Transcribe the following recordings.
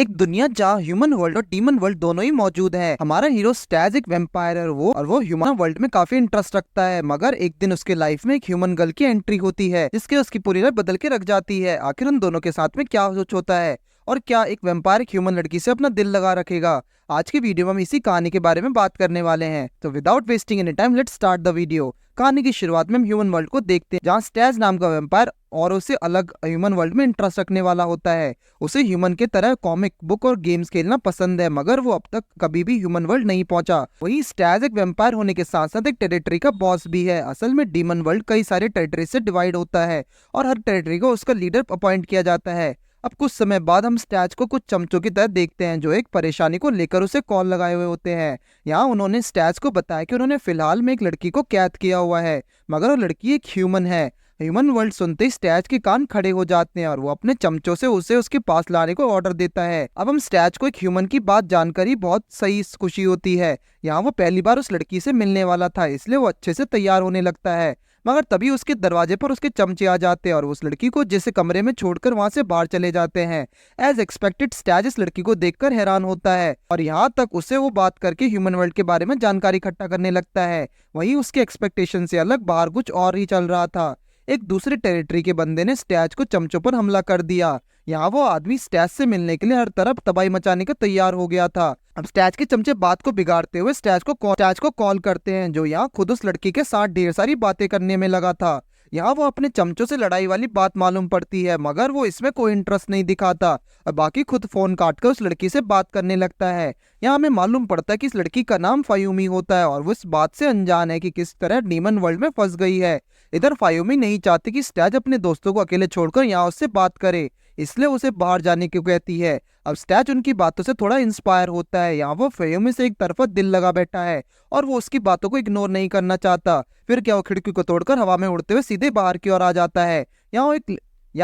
एक दुनिया जहाँ ह्यूमन वर्ल्ड और डीमन वर्ल्ड दोनों ही मौजूद है। हमारा हीरो स्टैज एक वेम्पायर है और वो ह्यूमन वर्ल्ड में काफी इंटरेस्ट रखता है। मगर एक दिन उसके लाइफ में एक ह्यूमन गर्ल की एंट्री होती है जिसके उसकी पूरी लाइफ बदल के रख जाती है। आखिर उन दोनों के साथ में क्या कुछ होता है और क्या एक वेम्पायर एक ह्यूमन लड़की से अपना दिल लगा रखेगा। आज की वीडियो में हम इसी कहानी के बारे में बात करने वाले हैं। तो without wasting any time let's start the video. कहानी की शुरुआत में हम ह्यूमन वर्ल्ड को देखते हैं जहाँ स्टैज नाम का वेम्पायर और उसे अलग ह्यूमन वर्ल्ड में इंटरेस्ट रखने वाला होता है। उसे ह्यूमन के तरह कॉमिक बुक और गेम्स खेलना पसंद है, मगर वो अब तक कभी भी ह्यूमन वर्ल्ड नहीं पहुंचा। वहीं स्टैज एक वेम्पायर होने के साथ साथ एक टेरिटरी का बॉस भी है। असल में डीमन वर्ल्ड कई सारे टेरिटरी से डिवाइड होता है और हर टेरिटरी को उसका लीडर अपॉइंट किया जाता है। अब कुछ समय बाद हम स्टैज को कुछ चमचों की तरह देखते हैं जो एक परेशानी को लेकर उसे कॉल लगाए हुए होते हैं। यहाँ उन्होंने स्टैज को बताया कि उन्होंने फिलहाल में एक लड़की को कैद किया हुआ है, मगर वो लड़की एक ह्यूमन है। ह्यूमन वर्ल्ड सुनते ही स्टैच के कान खड़े हो जाते हैं और वो अपने चमचों से उसे उसके पास लाने को ऑर्डर देता है। अब हम स्टैच को एक ह्यूमन की बात जानकर ही बहुत सही खुशी होती है। यहाँ वो पहली बार उस लड़की से मिलने वाला था, इसलिए वो अच्छे से तैयार होने लगता है। मगर तभी उसके दरवाजे पर उसके चमचे आ जाते हैं और उस लड़की को जिसे कमरे में छोड़कर वहां से बाहर चले जाते हैं। एज एक्सपेक्टेड स्टैच इस लड़की को देखकर हैरान होता है और यहाँ तक उसे वो बात करके ह्यूमन वर्ल्ड के बारे में जानकारी इकट्ठा करने लगता है। वहीं उसके एक्सपेक्टेशन से अलग बाहर कुछ और ही चल रहा था। एक दूसरे टेरिटरी के बंदे ने स्टैच को चमचों पर हमला कर दिया। यहाँ वो आदमी स्टैच से मिलने के लिए हर तरफ तबाही मचाने का तैयार हो गया था। अब स्टैच के चमचे बात को बिगाड़ते हुए स्टैच को कॉल करते हैं जो यहाँ खुद उस लड़की के साथ ढेर सारी बातें करने में लगा था। यहाँ वो अपने चमचों से लड़ाई वाली बात मालूम पड़ती है, मगर वो इसमें कोई इंटरेस्ट नहीं दिखाता और बाकी खुद फोन काटकर उस लड़की से बात करने लगता है। यहाँ हमें मालूम पड़ता है कि इस लड़की का नाम फायुमी होता है और वो इस बात से अनजान है कि किस तरह डीमन वर्ल्ड में फंस गई है। इधर फायुमी नहीं चाहती कि स्टैच अपने दोस्तों को अकेले छोड़कर यहाँ उससे बात करे, इसलिए उसे बाहर जाने को कहती है। अब स्टैच उनकी बातों से थोड़ा इंस्पायर होता है। यहाँ वो फायुमी से एक तरफा दिल लगा बैठा है और वो उसकी बातों को इग्नोर नहीं करना चाहता। फिर क्या वो खिड़की को तोड़कर हवा में उड़ते हुए सीधे बाहर की ओर आ जाता है। यहाँ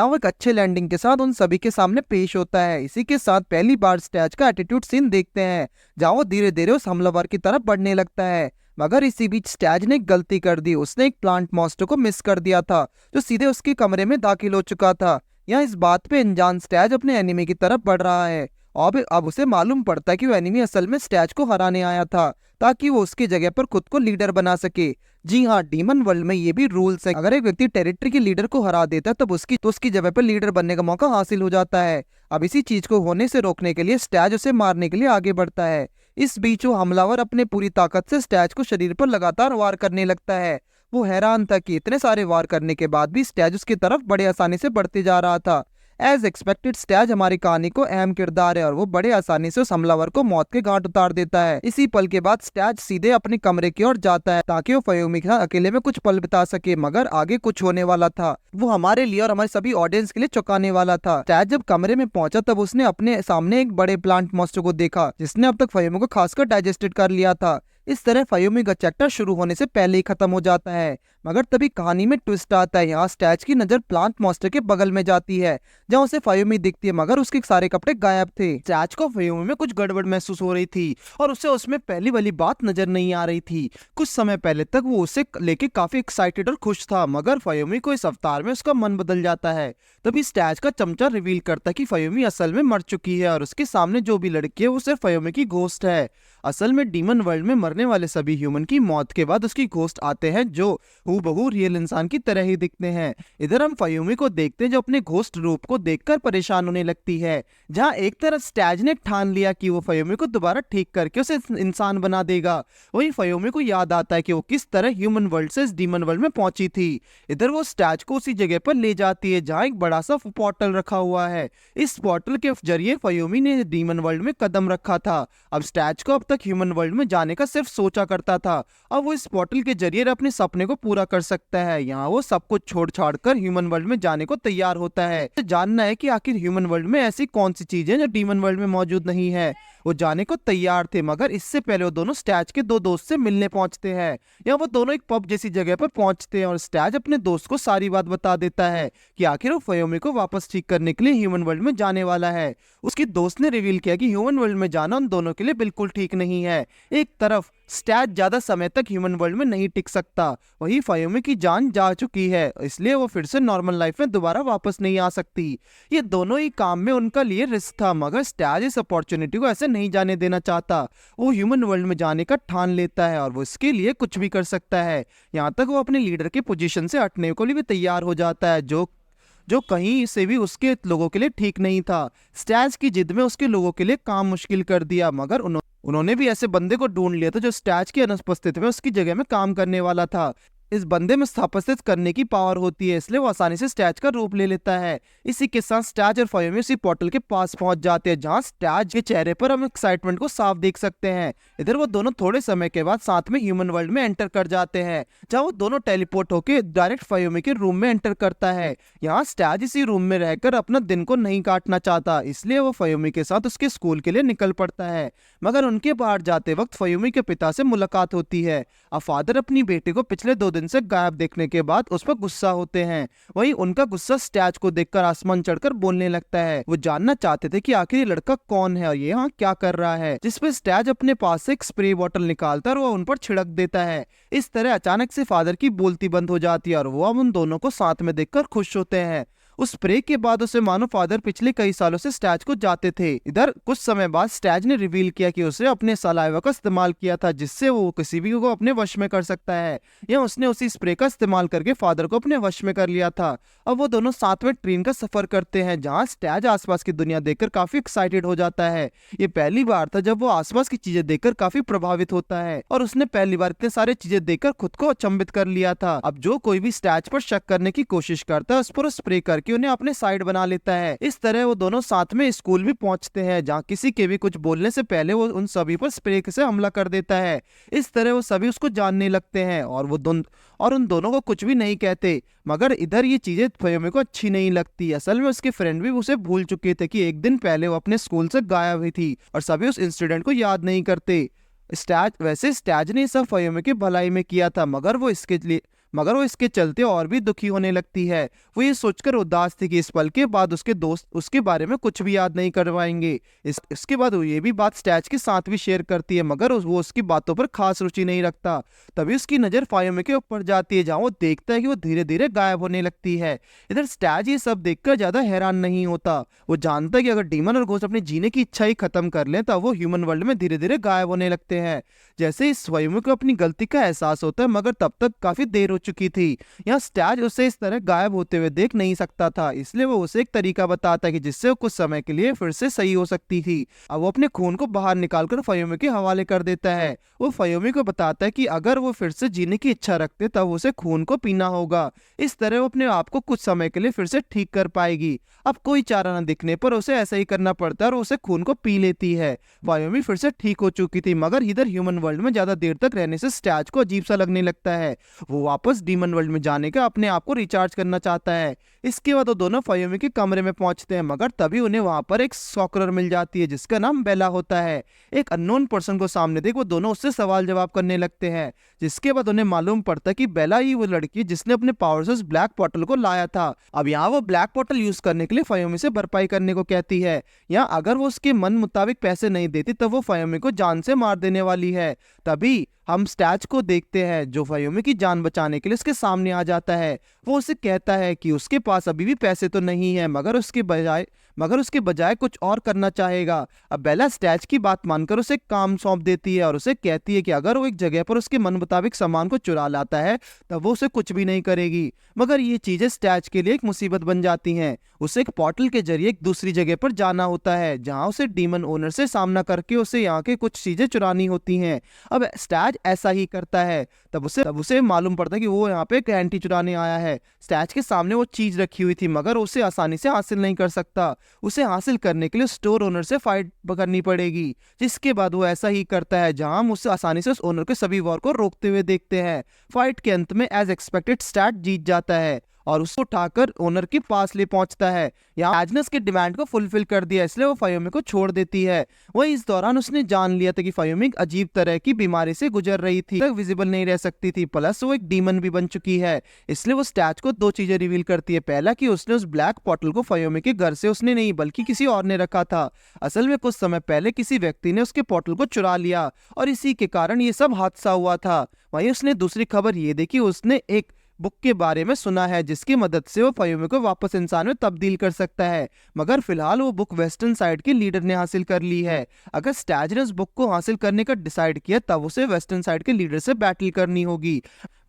वो एक अच्छे लैंडिंग के साथ उन सभी के सामने पेश होता है। इसी के साथ पहली बार स्टैच का एटीट्यूड सीन देखते हैं जहाँ वो धीरे धीरे उस हमलावर की तरफ बढ़ने लगता है। मगर इसी बीच स्टैच ने एक गलती कर दी। उसने एक प्लांट मॉन्स्टर को मिस कर दिया था जो सीधे उसके कमरे में दाखिल हो चुका था। यहाँ इस बात पे अनजान स्टैच अपने एनिमी की तरफ बढ़ रहा है और अब उसे मालूम पड़ता है कि वो एनिमी असल में स्टैच को हराने आया था ताकि वो उसकी जगह पर खुद को लीडर बना सके। जी हाँ, डीमन वर्ल्ड में ये भी रूल्स है, अगर एक व्यक्ति टेरिटरी के लीडर को हरा देता है तब उसकी जगह पर लीडर बनने का मौका हासिल हो जाता है। अब इसी चीज को होने से रोकने के लिए स्टैच उसे मारने के लिए आगे बढ़ता है। इस बीच वो हमलावर अपने पूरी ताकत से स्टैच को शरीर पर लगातार वार करने लगता है। वो हैरान था कि इतने सारे वार करने के बाद भी स्टैच उसकी तरफ बड़े आसानी से बढ़ते जा रहा था। एज एक्सपेक्टेड स्टैच हमारी कहानी को अहम किरदार है और वो बड़े आसानी से उस हमलावर को मौत के घाट उतार देता है। इसी पल के बाद स्टैच सीधे अपने कमरे की ओर जाता है ताकि वो फायुमी के साथ अकेले में कुछ पल बिता सके, मगर आगे कुछ होने वाला था वो हमारे लिए और हमारे सभी ऑडियंस के लिए चौंकाने वाला था। स्टैच जब कमरे में पहुंचा तब उसने अपने सामने एक बड़े प्लांट मॉन्स्टर को देखा जिसने अब तक फायुमी को खासकर डाइजेस्टेड कर लिया था। इस तरह फायुमी का चैप्टर शुरू होने से पहले ही खत्म हो जाता है। मगर तभी कहानी में ट्विस्ट आता है। यहाँ स्टैच की नजर प्लांट मॉन्स्टर के बगल में जाती है जहाँ उसे फायुमी दिखती है, मगर उसके सारे कपड़े गायब थे। स्टैच को फायुमी में कुछ गड़बड़ महसूस हो रही थी और उसे उसमें पहली वाली बात नजर नहीं आ रही थी। कुछ समय पहले तक वो उसे लेके काफी एक्साइटेड और खुश था, मगर फायुमी को इस अवतार में उसका मन बदल जाता है। तभी स्टैच का चमचा रिवील करता है कि फायुमी असल में मर चुकी है और उसके सामने जो भी लड़की है वो सिर्फ फायुमी की घोस्ट है। असल में डीमन वर्ल्ड में मरने वाले सभी ह्यूमन की मौत के बाद उसकी घोस्ट आते हैं जो हूबहू रियल इंसान की तरह ही दिखते हैं। इधर हम फायुमी को देखते हैं जो अपने घोस्ट रूप को देखकर परेशान होने लगती है। जहां एक तरफ स्टैच ने ठान लिया कि वो फायुमी को दोबारा ठीक करके उसे इंसान बना देगा, वहीं फायुमी को याद आता है कि वो किस तरह ह्यूमन वर्ल्ड से इस डीमन वर्ल्ड में पहुंची थी। इधर वो स्टैच को उसी जगह पर ले जाती है जहाँ एक बड़ा सा पोर्टल रखा हुआ है। इस पोर्टल के जरिए फायुमी ने डीमन वर्ल्ड में कदम रखा था। अब स्टैच को अब तक ह्यूमन वर्ल्ड में जाने का सिर्फ सोचा करता था, अब वो इस पोर्टल के जरिए अपने सपने को पूरा कर सकता है। यहाँ वो सब कुछ छोड़ छाड़ कर ह्यूमन वर्ल्ड में जाने को तैयार होता है। जानना है कि आखिर ह्यूमन वर्ल्ड में ऐसी कौन सी चीज है जो डीमन वर्ल्ड में मौजूद नहीं है। वो जाने को तैयार थे, मगर इससे पहले वो दोनों स्टैच के दो दोस्त से मिलने पहुंचते हैं। यहाँ वो दोनों एक पब जैसी जगह पर पहुंचते हैं और स्टैच अपने दोस्त को सारी बात बता देता है कि आखिर वो फयोमी को वापस ठीक करने के लिए ह्यूमन वर्ल्ड में जाने वाला है। उसके दोस्त ने रिवील किया कि ह्यूमन वर्ल्ड में जाना उन दोनों के लिए बिल्कुल ठीक नहीं है। एक तरफ स्टैच ज्यादा समय तक ह्यूमन वर्ल्ड में नहीं टिक सकता, वही फयोमी की जान जा चुकी है, इसलिए वो फिर से नॉर्मल लाइफ में दोबारा वापस नहीं आ सकती। ये दोनों ही काम में उनका लिए रिस्क था, मगर स्टैच इस अपॉर्चुनिटी को ऐसे नहीं जाने देना चाहता। वो ह्यूमन वर्ल्ड में जाने का ठान लेता है और वो इसके लिए कुछ भी कर सकता है। यहाँ तक वो अपने लीडर के पोजीशन से हटने को लिए भी तैयार हो जाता है, जो कहीं से भी उसके लोगों के लिए ठीक नहीं था। स्टैच की जिद में उसके लोगों के लिए काम मुश्किल कर दिया, मगर उन्होंने भी ऐसे बंदे को ढूंढ लिया था जो स्टैच की अनुपस्थिति में उसकी जगह में काम करने वाला था। इस बंदे में स्थापित करने की पावर होती है, इसलिए वो आसानी से स्टैच का रूप ले लेता है। इसी के साथ स्टैच और फयोमी उसी पोर्टल के पास पहुंच जाते हैं, जहां स्टैच के चेहरे पर हम एक्साइटमेंट को साफ देख सकते हैं। इधर वो दोनों थोड़े समय के बाद साथ में ह्यूमन वर्ल्ड में एंटर कर जाते हैं, जहां वो दोनों टेलीपोर्ट होकर डायरेक्ट फयोमी के रूम में एंटर करता है। यहाँ स्टैच इसी रूम में रहकर अपना दिन को नहीं काटना चाहता, इसलिए वो फयोमी के साथ उसके स्कूल के लिए निकल पड़ता है। मगर उनके बाहर जाते वक्त फयोमी के पिता से मुलाकात होती है। अब फादर अपनी बेटी को पिछले 2 दिन से गायब देखने के बाद उस पर गुस्सा होते हैं। वहीं उनका गुस्सा स्टैच को देखकर आसमान चढ़कर बोलने लगता है। वो जानना चाहते थे कि आखिर ये लड़का कौन है और ये यहाँ क्या कर रहा है, जिस पर स्टैच अपने पास से एक स्प्रे बॉटल निकालता है और वो उन पर छिड़क देता है। इस तरह अचानक से फादर की बोलती बंद हो जाती है और वो अब उन दोनों को साथ में देखकर खुश होते हैं। उस स्प्रे के बाद उसे मानो फादर पिछले कई सालों से स्टैच को जाते थे। इधर कुछ समय बाद स्टैच ने रिवील किया कि उसे अपने सलाइवा का इस्तेमाल किया था, जिससे वो किसी भी को अपने वश में कर सकता है। या उसने उसी स्प्रे का इस्तेमाल करके फादर को अपने वश में कर लिया था। अब वो दोनों साथ में ट्रेन का सफर करते हैं, जहाँ स्टैच आसपास की दुनिया देखकर काफी एक्साइटेड हो जाता है। ये पहली बार था जब वो आसपास की चीजें देखकर काफी प्रभावित होता है और उसने पहली बार इतने सारे चीजें देखकर खुद को अचंभित कर लिया था। अब जो कोई भी स्टैच पर शक करने की कोशिश करता है, उस पर स्प्रे करके कि उन्हें अपने साइड बना लेता है। इस तरह वो दोनों साथ में स्कूल भी पहुंचते हैं, जहाँ किसी के भी कुछ बोलने से पहले वो उन सभी पर स्प्रे से हमला कर देता है। इस तरह वो सभी उसको जानने लगते हैं और उन दोनों को कुछ भी नहीं कहते। मगर इधर ये चीजें फयोमी को अच्छी नहीं लगती। असल में उसके फ्रेंड भी उसे भूल चुके थे कि एक दिन पहले वो अपने स्कूल से गायब हुई थी और सभी उस इंसिडेंट को याद नहीं करते। स्टैच ने सब फयोमी की भलाई में किया था, मगर वो इसके चलते और भी दुखी होने लगती है। वो ये सोचकर उदास थी कि इस पल के बाद उसके दोस्त उसके बारे में कुछ भी याद नहीं करवाएंगे। इसके बाद वो ये भी बात स्टैच के साथ भी शेयर करती है, मगर वो उसकी बातों पर खास रुचि नहीं रखता। तभी उसकी नजर फयोमी के ऊपर जाती है, जहाँ वो देखता है कि वो धीरे धीरे गायब होने लगती है। इधर स्टैच ये सब देखकर ज्यादा हैरान नहीं होता। वो जानता है कि अगर डीमन और घोस्ट अपनी जीने की इच्छा ही खत्म कर लें, तब वो ह्यूमन वर्ल्ड में धीरे धीरे गायब होने लगते हैं। जैसे इस फयोमी को अपनी गलती का एहसास होता है, मगर तब तक काफी देर हो चुकी थी। यहाँ स्टैच उसे इस तरह गायब होते हुए देख नहीं सकता था, इसलिए वो उसे एक तरीका बताता है कि जिससे वो कुछ समय के लिए फिर से सही हो सकती थी। अब वो अपने खून को बाहर निकालकर फयोमी के हवाले कर देता है। वो फयोमी को बताता है कि अगर वो फिर से जीने की इच्छा रखते तब उसे खून को पीना होगा। इस तरह वो अपने आप को कुछ समय के लिए फिर से ठीक कर पाएगी। अब कोई चारा न दिखने पर उसे ऐसा ही करना पड़ता है और उसे खून को पी लेती है। फयोमी फिर से ठीक हो चुकी थी, मगर इधर ह्यूमन वर्ल्ड में ज्यादा देर तक रहने से स्टैच को अजीब सा लगने लगता है। वो वापस डीमन वर्ल्ड में जाने का अपने आप को रिचार्ज करना चाहता है। इसके बाद वो दोनों फयोमी के कमरे में पहुंचते हैं, मगर तभी उन्हें वहां पर एक सॉकरर मिल जाती है जिसका नाम बेला होता है। एक अननोन पर्सन को सामने देख वो दोनों उससे सवाल जवाब करने लगते हैं, जिसके बाद उन्हें मालूम पड़ता है कि बेला ही वो लड़की जिसने अपने पावर से उस ब्लैक पोर्टल को लाया था। अब यहाँ वो ब्लैक पोर्टल यूज करने के लिए फयोमी से भरपाई करने को कहती है। यहाँ अगर वो उसके मन मुताबिक पैसे नहीं देती तब वो फयोमी को जान से मार देने वाली है। तभी हम स्टैच को देखते हैं, जो फयोमी की जान बचाने के लिए उसके सामने आ जाता है। वो उसे कहता है कि उसके पास अभी भी पैसे तो नहीं है, मगर उसके बजाय कुछ और करना चाहेगा। अब बेला स्टैच की बात मानकर उसे काम सौंप देती है और उसे कहती है कि अगर वो एक जगह पर उसके मन मुताबिक सामान को चुरा लाता है तब वो उसे कुछ भी नहीं करेगी। मगर ये चीजें स्टैच के लिए एक मुसीबत बन जाती हैं। उसे एक पोर्टल के जरिए एक दूसरी जगह पर जाना होता है, जहाँ उसे डीमन ओनर से सामना करके उसे यहाँ के कुछ चीजें चुरानी होती हैं। अब स्टैच ऐसा ही करता है। तब उसे मालूम पड़ता है कि वो यहाँ पे एक एंटी चुराने आया है। स्टैच के सामने वो चीज रखी हुई थी, मगर उसे आसानी से हासिल नहीं कर सकता। उसे हासिल करने के लिए स्टोर ओनर से फाइट करनी पड़ेगी, जिसके बाद वो ऐसा ही करता है, जहां हम उसे आसानी से उस ओनर के सभी वॉर को रोकते हुए देखते हैं। फाइट के अंत में एज एक्सपेक्टेड स्टैच जीत जाता है और उसको उठाकर ओनर के पास ले पहुंचता है। यहाँ स्टैज ने उसके डिमांड को फुलफिल कर दिया, इसलिए वो फायोमी को छोड़ देती है। वही इस दौरान उसने जान लिया था कि फायोमी एक अजीब तरह की बीमारी से गुजर रही थी, विजिबल नहीं रह सकती थी, प्लस वो एक डीमन भी बन चुकी है। इसलिए वो स्टैज को दो चीजें रिवील करती है। पहला कि उसने उस ब्लैक बॉटल को फायोमी के घर से उसने नहीं बल्कि किसी और ने रखा था। असल में कुछ समय पहले किसी व्यक्ति ने उसके बॉटल को चुरा लिया और इसी के कारण ये सब हादसा हुआ था। वहीं उसने दूसरी खबर ये देखी, उसने एक बुक के बारे में सुना है जिसकी मदद से वो फायोमी को वापस इंसान में तब्दील कर सकता है, मगर फिलहाल वो बुक वेस्टर्न साइड के लीडर ने हासिल कर ली है। अगर स्टैज ने उस बुक को हासिल करने का डिसाइड किया तब उसे वेस्टर्न साइड के लीडर से बैटल करनी होगी।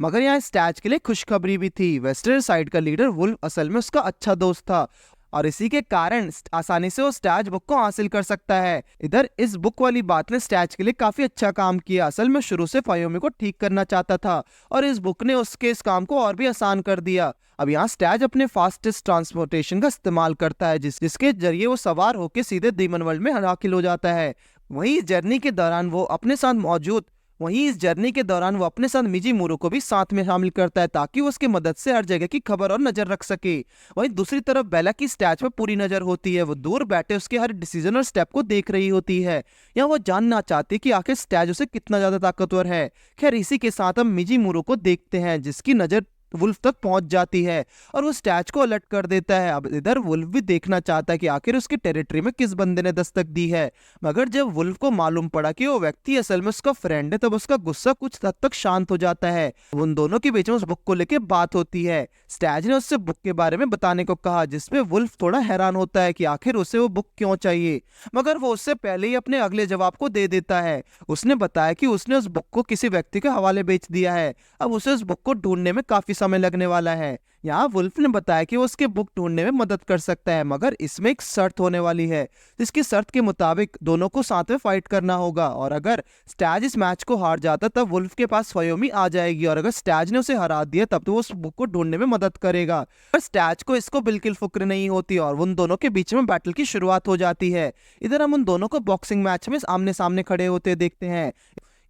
मगर यहाँ स्टैज के लिए खुशखबरी भी थी, वेस्टर्न साइड का लीडर वुल्फ असल में उसका अच्छा दोस्त था और इसी के कारण आसानी से वो स्टैज बुक को हासिल कर सकता है। इधर इस बुक वाली बात ने स्टैज के लिए काफी अच्छा काम किया। असल में शुरू से फायोमी को ठीक करना चाहता था और इस बुक ने उसके इस काम को और भी आसान कर दिया। अब यहाँ स्टैज अपने फास्टेस्ट ट्रांसपोर्टेशन का इस्तेमाल करता है जिसके जरिए वो सवार होकर सीधे डीमन वर्ल्ड में दाखिल हो जाता है। वहीं इस जर्नी के दौरान वो अपने साथ मिजीमुरो को भी साथ में शामिल करता है ताकि वो उसकी मदद से हर जगह की खबर और नजर रख सके। वहीं दूसरी तरफ बेला की स्टैच पर पूरी नजर होती है, वो दूर बैठे उसके हर डिसीजन और स्टेप को देख रही होती है। यहाँ वो जानना चाहती है कि आखिर स्टैच उसे कितना ज्यादा ताकतवर है। खैर इसी के साथ हम मिजीमुरो को देखते हैं जिसकी नजर वुल्फ तक पहुंच जाती है और वो स्टैच को अलर्ट कर देता है। अब इधर वुल्फ भी देखना चाहता है कि आखिर उसकी टेरिटरी में किस बंदे ने दस्तक दी है, मगर जब वुल्फ को मालूम पड़ा कि वो व्यक्ति असल में उसका फ्रेंड है तब उसका गुस्सा कुछ हद तक शांत हो जाता है। उन दोनों के बीच में उस बुक को लेकर बात होती है। स्टैज ने उससे बुक के बारे में बताने को कहा जिसमें वुल्फ थोड़ा हैरान होता है कि आखिर उसे वो बुक क्यों चाहिए, मगर वो उससे पहले ही अपने अगले जवाब को दे देता है। उसने बताया कि उसने उस बुक को किसी व्यक्ति के हवाले बेच दिया है, अब उसे उस बुक को ढूंढने में काफी समय लगने वाला है। यहाँ वुल्फ ने बताया कि वो उसके बुक ढूंढने में मदद कर सकता है, मगर इसमें एक शर्त होने वाली है जिसकी शर्त के मुताबिक दोनों को साथ में फाइट करना होगा और अगर स्टैज इस मैच को हार जाता तब वुल्फ के पास फायोमी आ जाएगी और अगर स्टैज ने उसे हरा दिया तब तो वो उस बुक को ढूंढने में मदद करेगा। पर स्टैज को इसको बिल्कुल फिक्र नहीं होती और उन दोनों के बीच में बैटल की शुरुआत हो जाती है। इधर हम उन दोनों को बॉक्सिंग मैच में आमने सामने खड़े होते देखते हैं।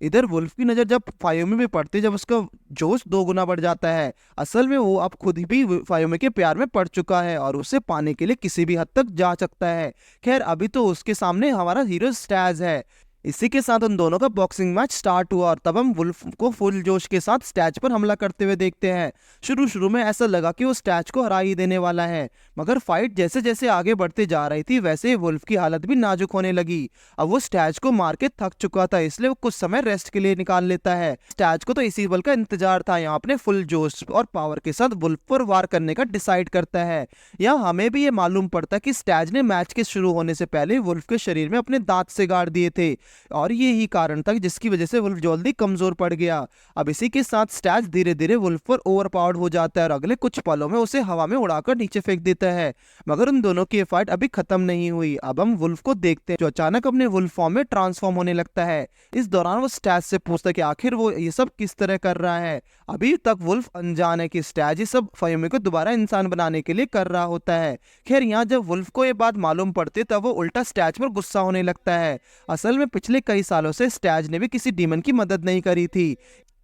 इधर वुल्फ की नजर जब फायोमी में पड़ती है, जब उसका जोश 2 गुना बढ़ जाता है। असल में वो अब खुद भी फायोमी के प्यार में पड़ चुका है और उसे पाने के लिए किसी भी हद तक जा सकता है। खैर अभी तो उसके सामने हमारा हीरो स्टैज है। इसी के साथ उन दोनों का बॉक्सिंग मैच स्टार्ट हुआ और तब हम वुल्फ को फुल जोश के साथ स्टैच पर हमला करते हुए देखते हैं। शुरू में ऐसा लगा कि वो स्टैच को हरा ही देने वाला है, मगर फाइट जैसे जैसे आगे बढ़ते जा रही थी वैसे ही वुल्फ की हालत भी नाजुक होने लगी। अब वो स्टैच को मार के थक चुका था, इसलिए वो कुछ समय रेस्ट के लिए निकाल लेता है। स्टैच को तो इसी बल का इंतजार था। यहाँ अपने फुल जोश और पावर के साथ वुल्फ पर वार करने का डिसाइड करता है। यहाँ हमें भी ये मालूम पड़ता कि स्टैच ने मैच के शुरू होने से पहले वुल्फ के शरीर में अपने दांत से गाड़ दिए थे और ये ही कारण था जिसकी वजह से वुल्फ जल्दी कमजोर पड़ गया। अब इसी के साथ स्टैच धीरे धीरे वुल्फ पर ओवरपावर्ड हो जाता है और अगले कुछ पलों में उसे हवा में उड़ाकर नीचे फेंक देता है, मगर उन दोनों की फाइट अभी खत्म नहीं हुई। अब हम वुल्फ को देखते हैं जो अचानक अपने वुल्फ फॉर्म में ट्रांसफॉर्म होने लगता है। इस दौरान वो स्टैच से पूछता है कि आखिर वो ये सब किस तरह कर रहा है। अभी तक वुल्फ अनजान है कि स्टैच ये सब फायोमी को दोबारा इंसान बनाने के लिए कर रहा होता है। खैर यहाँ जब वुल्फ को ये बात मालूम पड़ती है तब वो उल्टा स्टैच पर गुस्सा होने लगता है। असल में पिछले कई सालों से स्टैच ने भी किसी डीमन की मदद नहीं करी थी।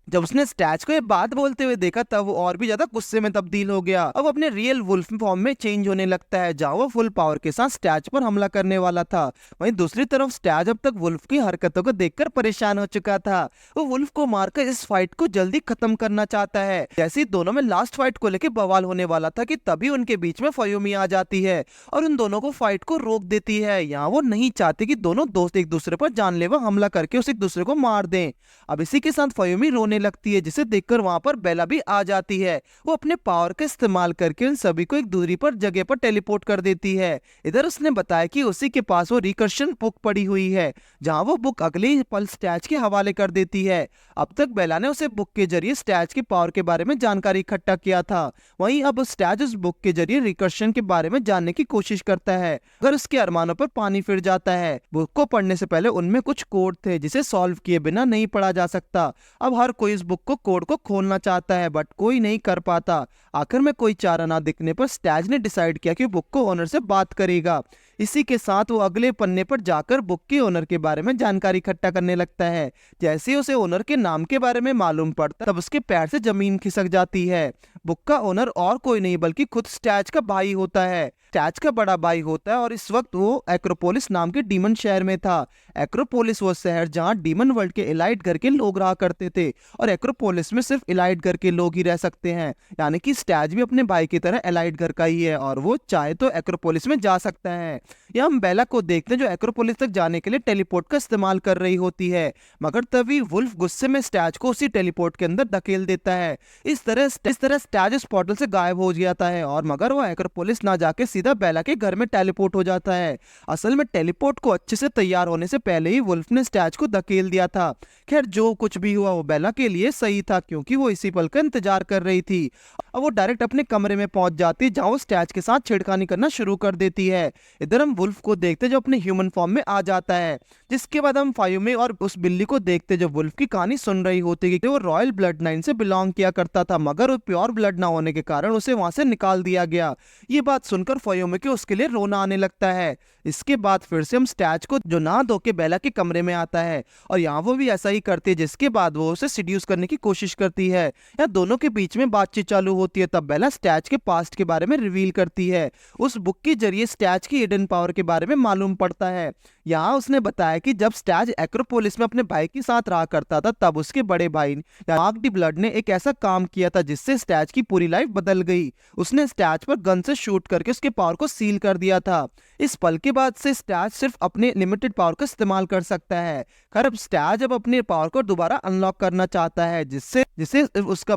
जब उसने स्टैच को ये बात बोलते हुए देखा तब वो और भी ज्यादा गुस्से में तब्दील हो गया। अब अपने रियल वुल्फ फॉर्म में चेंज होने लगता है जहां वो फुल पावर के साथ स्टैच पर हमला करने वाला था। वहीं दूसरी तरफ स्टैच अब तक वुल्फ की हरकतों को देखकर परेशान हो चुका था। वो वुल्फ को मारकर इस फाइट को जल्दी खत्म करना चाहता है। जैसे ही दोनों में लास्ट फाइट को लेकर बवाल होने वाला था कि तभी उनके बीच में फायोमी आ जाती है और उन दोनों को फाइट को रोक देती है। यहाँ वो नहीं चाहती कि दोनों दोस्त एक दूसरे पर जानलेवा हमला करके उसे एक दूसरे को मार दें। अब इसी के साथ फायोमी रोने लगती है जिसे देखकर वहां पर बेला भी आ जाती है। वो अपने पावर का इस्तेमाल करके उन सभी को एक दूरी पर जगह पर टेलीपोर्ट कर देती है। इधर उसने बताया कि उसी के पास वो रिकर्शन बुक पड़ी हुई है जहां वो बुक अगले ही पल स्टैच के हवाले कर देती है। अब तक बेला ने उसे बुक के जरिए स्टैच के पावर के बारे में जानकारी इकट्ठा किया था, वहीं अब स्टैच उस बुक के जरिए रिकर्शन के बारे में जानने की कोशिश करता है, अगर उसके अरमानों पर पानी फिर जाता है। बुक को पढ़ने से पहले उनमें कुछ कोड थे जिसे सॉल्व किए बिना नहीं पढ़ा जा सकता। अब हर कोई इस बुक को कोड को खोलना चाहता है बट कोई नहीं कर पाता। आखिर में कोई चारा ना दिखने पर स्टैच ने डिसाइड किया कि बुक को ओनर से बात करेगा। इसी के साथ वो अगले पन्ने पर जाकर बुक के ओनर के बारे में जानकारी इकट्ठा करने लगता है। जैसे ही उसे ओनर के नाम के बारे में मालूम पड़ता तब उसके पैर से जमीन खिसक जाती है। बुक का ओनर और कोई नहीं बल्कि खुद स्टैच का भाई होता है। स्टैच का बड़ा भाई होता है और इस वक्त वो एक्रोपोलिस नाम के डीमन शहर में था। एक्रोपोलिस वो शहर जहाँ डीमन वर्ल्ड के एलाइट घर के लोग रहा करते थे और एक्रोपोलिस में सिर्फ एलाइट घर के लोग ही रह सकते हैं, यानी कि स्टैच भी अपने भाई की तरह एलाइट घर का ही है और वो चाहे तो एक्रोपोलिस में जा सकता है। यह हम बेला को देखते हैं जो एक्रोपोलिस तक जाने के लिए टेलीपोर्ट का इस्तेमाल कर रही होती है, मगर तभी वुल्फ गुस्से में स्टैच को उसी टेलीपोर्ट के अंदर धकेल देता है। इस तरह स्टैच उस पोर्टल से गायब हो जाता है और मगर वो एक्रोपोलिस ना जाके सीधा बेला के घर में टेलीपोर्ट हो जाता है। असल में टेलीपोर्ट को अच्छे से तैयार होने से पहले ही वुल्फ ने स्टैच को धकेल दिया था। खैर जो कुछ भी हुआ वो बेला के लिए सही था क्योंकि वो इसी पल का इंतजार कर रही थी। अब वो डायरेक्ट अपने कमरे में पहुंच जाती है जहां वो स्टैच के साथ छेड़खानी करना शुरू कर देती है। इधर हम वुल्फ को देखते जो अपने ह्यूमन फॉर्म में आ जाता है, जिसके बाद हम फायुमे और उस बिल्ली को देखते जो वुल्फ की कहानी सुन रही होती है कि वो रॉयल ब्लड लाइन से बिलोंग किया करता था, मगर वो प्योर ब्लड ना होने के कारण उसे वहां से निकाल दिया गया। ये बात सुनकर फायुमे के उसके लिए रोना आने लगता है। इसके बाद फिर से हम स्टैच को जो नहा धो के बेला के कमरे में आता है और यहाँ वो भी ऐसा ही करती है, जिसके बाद वो उसे सिड्यूस करने की कोशिश करती है। यहाँ दोनों के बीच में बातचीत चालू होती है, तब बेला स्टैच के पास्ट के बारे में रिवील करती है। उस बुक के जरिए स्टैच की हिडन पावर के बारे में मालूम पड़ता है। यहाँ उसने बताया कि जब स्टैच एक्रोपोलिस में अपने भाई के साथ रहा करता था तब उसके बड़े भाई मार्क डी ब्लड ने एक ऐसा काम किया था जिससे स्टैच की पूरी लाइफ बदल गई। उसने स्टैच पर गन से शूट करके उसके पावर को सील कर दिया था। इस पल के बाद से स्टैच सिर्फ अपने लिमिटेड पावर का इस्तेमाल कर सकता है। खैर अब स्टैच अब अपने पावर को दोबारा अनलॉक करना चाहता है जिससे जिसे सिर्फ उसका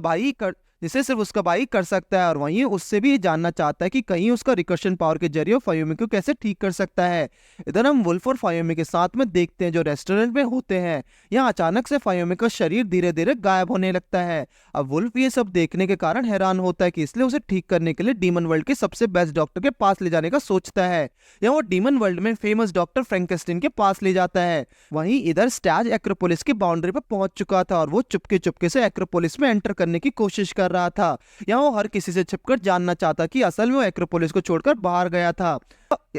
भाई कर सकता है और वहीं उससे भी जानना चाहता है कि कहीं उसका रिकर्शन पावर के जरिए फायुमे को कैसे ठीक कर सकता है। इधर हम वुल्फ और फायुमे के साथ में देखते हैं जो रेस्टोरेंट में होते हैं। यहाँ अचानक से फायुमे का शरीर धीरे धीरे गायब होने लगता है। अब वुल्फ ये सब देखने के कारण हैरान होता है कि इसलिए उसे ठीक करने के लिए डीमन वर्ल्ड के सबसे बेस्ट डॉक्टर के पास ले जाने का सोचता है। यहाँ वो डीमन वर्ल्ड में फेमस डॉक्टर फ्रैंकेस्टाइन के पास ले जाता है। वहीं इधर स्टैच एक्रोपोलिस की बाउंड्री पर पहुंच चुका था और वो चुपके चुपके से एक्रोपोलिस में एंटर करने की कोशिश कर रहा था। यहाँ वो हर किसी से छिपकर जानना चाहता कि असल में वो एक्रोपोलिस को छोड़कर बाहर गया था।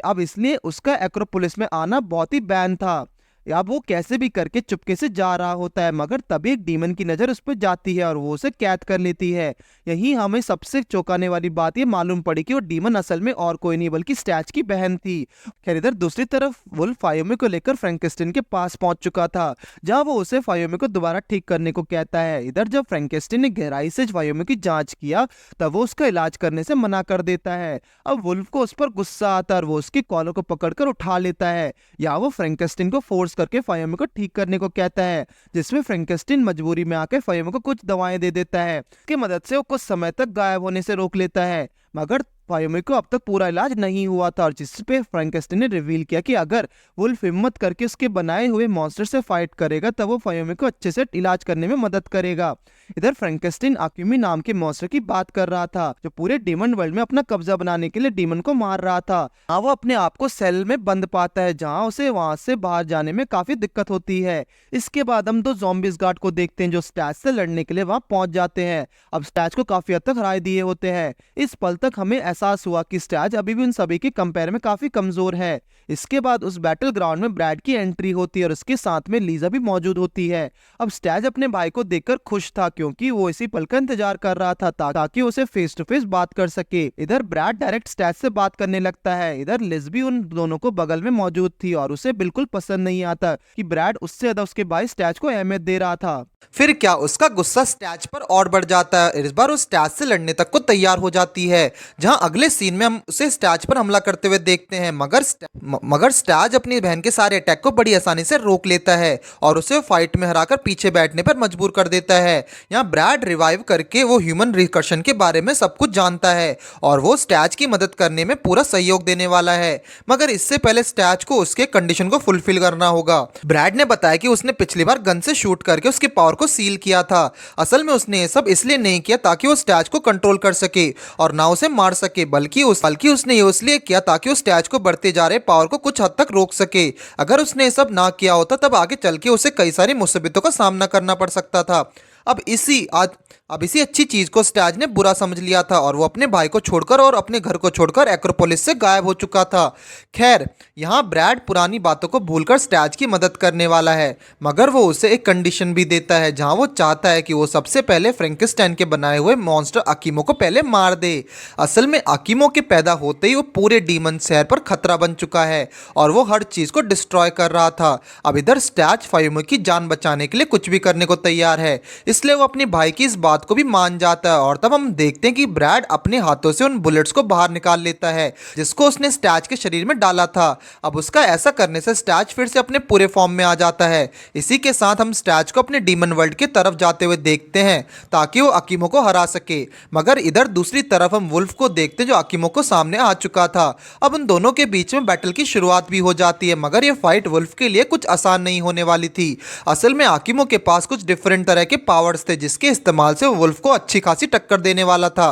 अब इसलिए उसका एक्रोपोलिस में आना बहुत ही बैन था। अब वो कैसे भी करके चुपके से जा रहा होता है, मगर तभी एक डीमन की नजर उस पर जाती है और वो उसे कैद कर लेती है। यही हमें सबसे चौंकाने वाली बात ये मालूम पड़ी कि वो डीमन असल में और कोई नहीं बल्कि स्टैच की बहन थी। खैर इधर दूसरी तरफ वुल्फ फायुमे को लेकर फ्रैंकेस्टाइन के पास पहुंच चुका था जहां वो उसे फायुमे को दोबारा ठीक करने को कहता है। इधर जब फ्रैंकेस्टाइन ने गहराई से फायुमे की जांच किया तब वो उसका इलाज करने से मना कर देता है। अब वुल्फ को उस पर गुस्सा आता है और वो उसकी कॉलर को पकड़कर उठा लेता है। या वो फ्रैंकेस्टाइन को फोर्स करके फायुमे को ठीक करने को कहता है, जिसमें फ्रैंकेस्टाइन मजबूरी में आकर फायुमे को कुछ दवाएं दे देता है। इसकी मदद से वो कुछ समय तक गायब होने से रोक लेता है, मगर फायुमे को अब तक पूरा इलाज नहीं हुआ था और जिस पे फ्रैंकेस्टाइन ने रिवील किया कि अगर वुल्फ हिम्मत करके उसके बनाए हुए मॉन्स्टर से फाइट करेगा तब वो फायुमे को अच्छे से इलाज करने में मदद करेगा। इधर फ्रैंकेस्टाइन आक्यूमी नाम के मॉन्स्टर की बात कर रहा था जो पूरे डीमन वर्ल्ड में अपना कब्जा बनाने के लिए डीमन को मार रहा था। हाँ वो अपने आप को सेल में बंद पाता है जहाँ उसे वहां से बाहर जाने में काफी दिक्कत होती है। इसके बाद हम दो ज़ॉम्बीज गार्ड को देखते हैं जो स्टैच से लड़ने के लिए वहां पहुंच जाते हैं। अब स्टैच को काफी हद तक हरा दिए होते हैं। इस पल तक हमें एहसास हुआ कि स्टैच अभी भी उन सभी के कंपेयर में काफी कमजोर है। इसके बाद उस बैटल ग्राउंड में ब्रैड की एंट्री होती है और उसके साथ में लीजा भी मौजूद होती है। अब स्टैच अपने भाई को देखकर खुश था क्योंकि वो इसी पल का इंतजार कर रहा था ताकि उसे फेस टू फेस बात कर सके। इधर ब्रैड डायरेक्ट स्टैच से बात करने लगता है। इधर लिज भी उन दोनों को बगल में मौजूद थी और उसे बिल्कुल पसंद नहीं आता कि ब्रैड उससे ज्यादा उसके भाई स्टैच को अहमियत दे रहा था। फिर क्या उसका गुस्सा स्टैच पर और बढ़ जाता है। इस बार वो स्टैच से लड़ने तक को तैयार हो जाती है जहां अगले सीन में हम उसे स्टैच पर हमला करते हुए देखते हैं, मगर स्टैच अपनी बहन के सारे अटैक को बड़ी आसानी से रोक लेता है और उसे फाइट में हराकर पीछे बैठने पर मजबूर कर देता है। यहाँ ब्रैड रिवाइव करके वो ह्यूमन रिकर्शन के बारे में सब कुछ जानता है और वो स्टैच की मदद करने में पूरा सहयोग देने वाला है, मगर इससे पहले स्टैच को उसके कंडीशन को फुलफिल करना होगा। ब्रैड ने बताया कि उसने पिछली बार गन से शूट करके उसके पावर को सील किया था। असल में उसने ये सब इसलिए नहीं किया ताकि वो स्टैच को कंट्रोल कर सके और ना उसे मार सके, बल्कि उसने ये इसलिए किया ताकि वो स्टैच को बढ़ते जा रहे पावर को कुछ हद तक रोक सके। अगर उसने ये सब ना किया होता तब आगे चल के उसे कई सारी मुसीबतों का सामना करना पड़ सकता था। अब इसी अच्छी चीज को स्टैज ने बुरा समझ लिया था और वो अपने भाई को छोड़कर और अपने घर को छोड़कर एक्रोपोलिस से गायब हो चुका था। खैर, यहाँ ब्रैड पुरानी बातों को भूलकर स्टैज की मदद करने वाला है, मगर वो उसे एक कंडीशन भी देता है जहाँ वो चाहता है कि वो सबसे पहले फ्रैंकेनस्टाइन के बनाए हुए मॉन्स्टर आकिमो को पहले मार दे। असल में आकिमो के पैदा होते ही वो पूरे डीमन शहर पर खतरा बन चुका है और वो हर चीज को डिस्ट्रॉय कर रहा था। अब इधर स्टैज फायुमो की जान बचाने के लिए कुछ भी करने को तैयार है, इसलिए वो अपने भाई की इस बात को भी मान जाता है। और तब हम देखते हैं कि ब्रैड अपने हाथों से उन बुलेट्स को बाहर निकाल लेता है जिसको उसने स्टैच के शरीर में डाला था। अब उसका ऐसा करने से स्टैच फिर से अपने पूरे फॉर्म में आ जाता है। इसी के साथ हम स्टैच को अपने डीमन वर्ल्ड की तरफ जाते हुए देखते हैं ताकि वो आकिमो को हरा सके, मगर इधर दूसरी तरफ हम वुल्फ को देखते हैं जो आकिमो को सामने आ चुका था। अब उन दोनों के बीच में बैटल की शुरुआत भी हो जाती है, मगर ये फाइट वुल्फ के लिए कुछ आसान नहीं होने वाली थी। असल में आकिमो के पास कुछ डिफरेंट तरह के पावर्स थे जिसके इस्तेमाल से वो वुल्फ को अच्छी खासी टक्कर देने वाला था।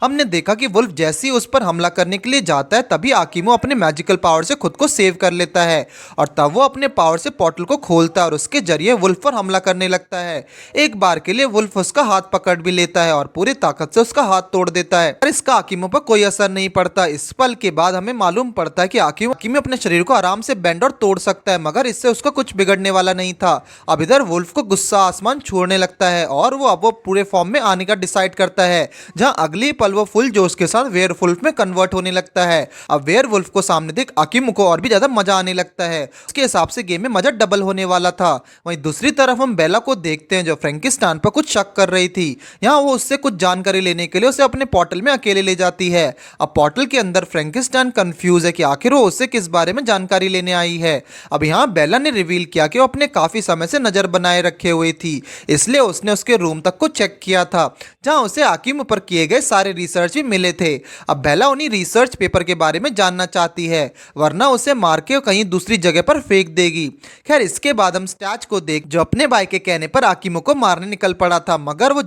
हमने देखा कि वुल्फ जैसे ही उस पर हमला करने के लिए जाता है तभी आकिमो अपने मैजिकल पावर से खुद को सेव कर लेता है और तब वो अपने पावर से पोर्टल को खोलता है और उसके जरिए वुल्फ पर हमला करने लगता है। एक बार के लिए वुल्फ उसका हाथ पकड़ भी लेता है और पूरी ताकत से उसका हाथ तोड़ देता है, पर इसका आकिमो पर कोई असर नहीं पड़ता। इस पल के बाद हमें मालूम पड़ता है कि आकिमो अपने शरीर को आराम से बेंड और तोड़ सकता है, मगर इससे उसका कुछ बिगड़ने वाला नहीं था। अब इधर वुल्फ को गुस्सा आसमान छोड़ने लगता है और वो पूरे फॉर्म में आने का डिसाइड करता है, जहां अगली पल वो फुल जोश के साथ वेयरवुल्फ में कन्वर्ट होने लगता है। अब वेयरवुल्फ को सामने देख आकिमो को और भी ज्यादा मजा आने लगता है। उसके हिसाब से गेम में मजा डबल होने वाला था। वहीं दूसरी तरफ हम बेला को देखते हैं जो फ्रैंकेनस्टाइन पर कुछ शक कर रही थी। यहाँ वो उससे कुछ जानकारी लेने के लिए उसे अपने पोर्टल में अकेले ले जाती है। अब पोर्टल के अंदर फ्रैंकेनस्टाइन कंफ्यूज है कि आखिर वो उससे किस बारे में जानकारी लेने आई है। अब यहाँ बेला ने रिवील किया कि वो अपने काफी समय से नजर बनाए रखे हुई थी, इसलिए उसने उसके रूम तक को चेक किया था जहां उसे आकिमो पर किए गए सारे रिसर्च भी मिले थे। अब बेला उन्हीं रिसर्च पेपर के बारे में जानना चाहती है, वरना उसे मार के कहीं दूसरी जगह पर फेंक देगी। खैर, इसके बाद हम स्टैच को देख जो अपने भाई के कहने पर आकिमो को मारने निकल पड़ा था, मगर वो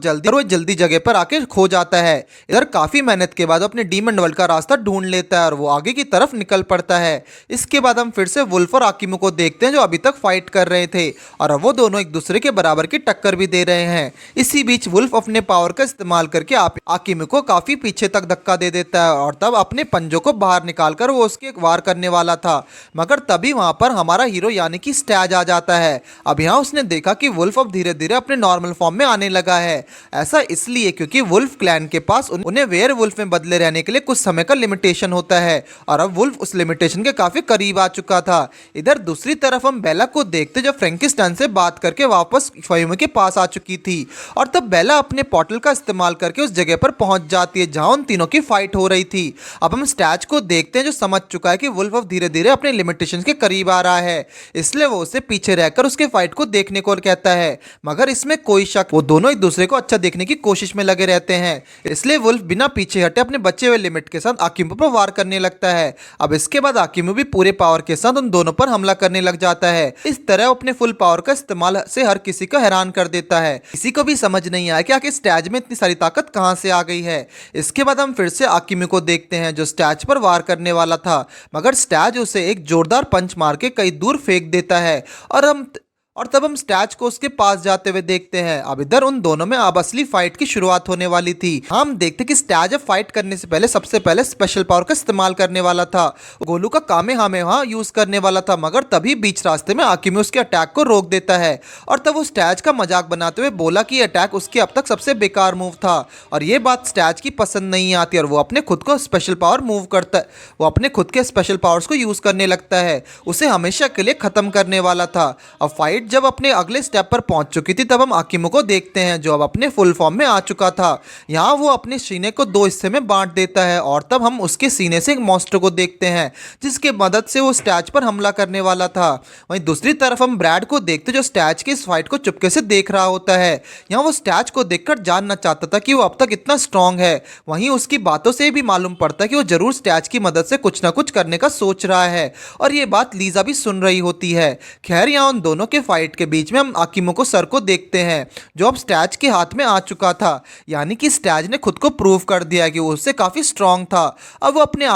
जल्दी जगह पर आके खो जाता है। इधर काफी मेहनत के बाद अपने डीमन वर्ल्ड का रास्ता ढूंढ लेता है और वो आगे की तरफ निकल पड़ता है। इसके बाद हम फिर से वुल्फ और आकिमो को देखते हैं जो अभी तक फाइट कर रहे थे और अब वो दोनों एक दूसरे के बराबर की टक्कर भी दे रहे हैं। इसी बीच वुल्फ अपने पावर का इस्तेमाल करके आकिमो को काफी पीछे तक धक्का दे देता है और तब अपने पंजों को बाहर निकालकर वो उसके वार करने वाला था, मगर तभी वहां पर हमारा हीरो यानी कि स्टैज आ जाता है। अब यहाँ उसने देखा कि वुल्फ अब धीरे धीरे अपने नॉर्मल फॉर्म में आने लगा है। ऐसा इसलिए क्योंकि वुल्फ क्लैन के पास उन्हें वेयरवुल्फ में बदले रहने के लिए कुछ समय का लिमिटेशन होता है और अब वुल्फ उस लिमिटेशन के काफी करीब आ चुका था। इधर दूसरी तरफ हम बेला को देखते जो फ्रैंकेनस्टाइन से बात करके वापस फायुमो के पास आ चुकी थी और तब बेला अपने पोर्टल का इस्तेमाल करके उस जगह पर पहुंच जाती है जहां उन तीनों की फाइट हो रही थी। अब हम स्टैच को देखते हैं जो समझ चुका है कि वुल्फ अब धीरे धीरे अपने लिमिटेशन के करीब आ रहा है, इसलिए वो उसे पीछे रहकर उसके फाइट को देखने को कहता है। मगर इसमें कोई शक, वो दोनों एक दूसरे को अच्छा देखने की कोशिश में लगे रहते हैं, इसलिए वुल्फ बिना पीछे हटे अपने बचे हुए लिमिट के साथ आकिमो पर वार करने लगता है। अब इसके बाद आकिमो भी पूरे पावर के साथ उन दोनों पर हमला करने लग जाता है। इस तरह अपने फुल पावर का इस्तेमाल से हर किसी को हैरान कर देता है। किसी को भी समझ नहीं आया कि आखिर स्टैज में इतनी सारी ताकत कहां से आ गई है। इसके बाद हम फिर से आकिमो को देखते हैं जो स्टैज पर वार करने वाला था, मगर स्टैज उसे एक जोरदार पंच मार के कहीं दूर फेंक देता है और तब हम स्टैच को उसके पास जाते हुए देखते हैं। अब इधर उन दोनों में अब असली फाइट की शुरुआत होने वाली थी। हम देखते कि स्टैच अब फाइट करने से पहले सबसे पहले स्पेशल पावर का इस्तेमाल करने वाला था, गोलू का कामेहामेहा यूज करने वाला था, मगर तभी बीच रास्ते में आकिमो उसके अटैक को रोक देता है और तब वो स्टैच का मजाक बनाते हुए बोला कि ये अटैक उसके अब तक सबसे बेकार मूव था और ये बात स्टैच की पसंद नहीं आती और वो अपने खुद को स्पेशल पावर मूव करता है, वो अपने खुद के स्पेशल पावर्स को यूज करने लगता है, उसे हमेशा के लिए खत्म करने वाला था। अब फाइट जब अपने अगले स्टेप पर पहुंच चुकी थी तब हम आकिमो को देखते हैं जो अब अपने फुल फॉर्म में आ चुका था। यहाँ वो अपने सीने को दो हिस्से में बांट देता है और तब हम उसके सीने से एक मॉन्स्टर को देखते हैं जिसके मदद से वो स्टैच पर हमला करने वाला था। वहीं दूसरी तरफ हम ब्रैड को देखते जो स्टैच की इस फाइट को चुपके से देख रहा होता है। यहाँ वो स्टैच को देखकर जानना चाहता था कि वो अब तक इतना स्ट्रांग है। वहीं उसकी बातों से भी मालूम पड़ता है कि वो जरूर स्टैच की मदद से कुछ ना कुछ करने का सोच रहा है और ये बात लीजा भी सुन रही होती है। खैर, यहाँ उन दोनों के फाइट के बीच में हम आकिमो को सर को देखते हैं जो अब स्टैच के हाथ में आ चुका था, यानी कि स्टैच ने खुद को प्रूव कर दिया कि वो उससे काफी स्ट्रांग था। अब वो अपने